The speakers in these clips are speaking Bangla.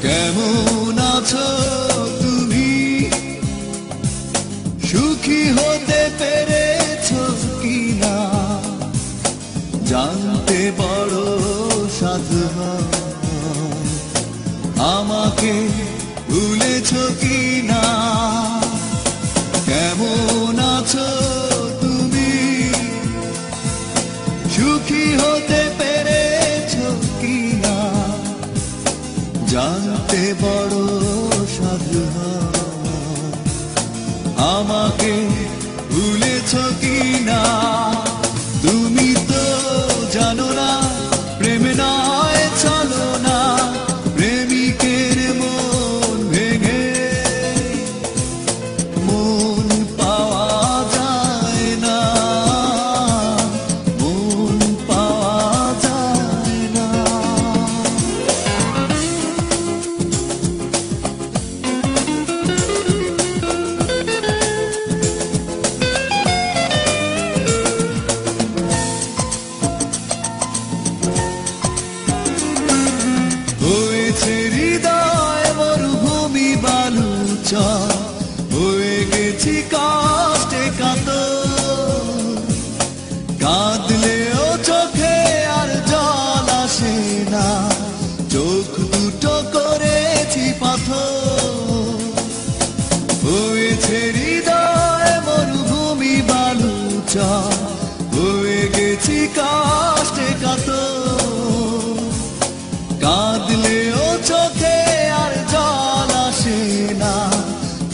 কেমন আছো তুমি? সুখী হতে পেরেছো কিনা জানতে বড় সাধু হয়। আমাকে ভুলেছো কিনা? কেমন আছো তুমি? সুখী হতে পেরেছো কিনা জানতে বড় সাধু হয়। আমাকে ভুলেছো কিনা? তুমি তো জানো না প্রেম নয় চলো না, প্রেমিকের মন ভেঙে মন পাওয়া যায় না, মন পাওয়া যায় না। হৃদয় মরুভূমি বালুচর হয়ে গেছি কষ্টে কাতর। কাঁদলেও চোখে আর জল আসে না, চোখ দুটো করেছি পাথর। হয়েছে হৃদয় মরুভূমি বালুচর হয়ে গেছি কষ্টে কাতর। কাঁদলেও চোখে আর জল আসে না,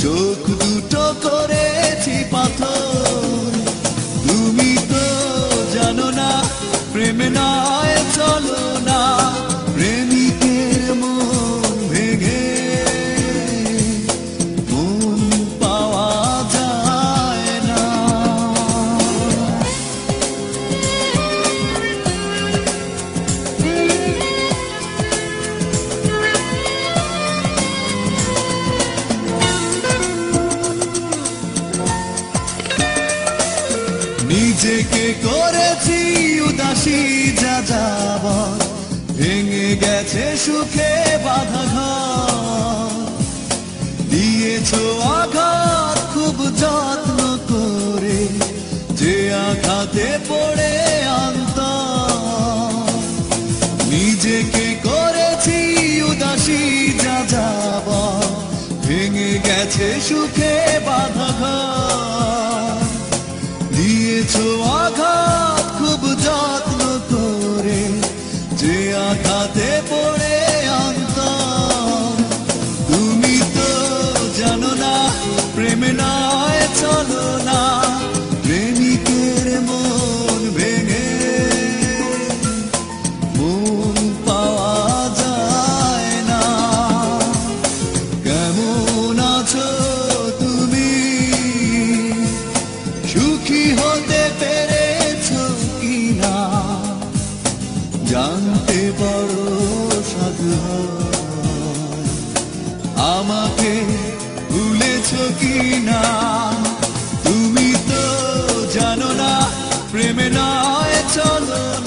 চোখ দুটো করেছি পাথর। তুমি তো জানো না প্রেম নয় চলো না, প্রেমিকের মন ভেঙে মন পাওয়া যায় না। নিজেকে করেছি উদাসী যাযাবর, ভেঙে গেছে সুখে বাঁধা ঘর। দিয়েছো আঘাত খুব যত্ন করে, যে আঘাতে পড়ে অন্তর। নিজেকে করেছি উদাসী যাযাবর, ভেঙে গেছে সুখে বাঁধা ঘর। দিয়েছো আঘাত খুব যত্ন করে, যে আঘাতে পড়ে অন্তর। তুমি তো জানো না প্রেম নয় চলো না, প্রেমিকের মন ভেঙে মন পাওয়া যায় না। কেমন আছো তুমি? সুখী হতে পেরেছো কিনা জানতে বড় সাধু হয়। আমাকে ভুলেছো কিনা? তুমি তো জানো না প্রেম নয় চলো না।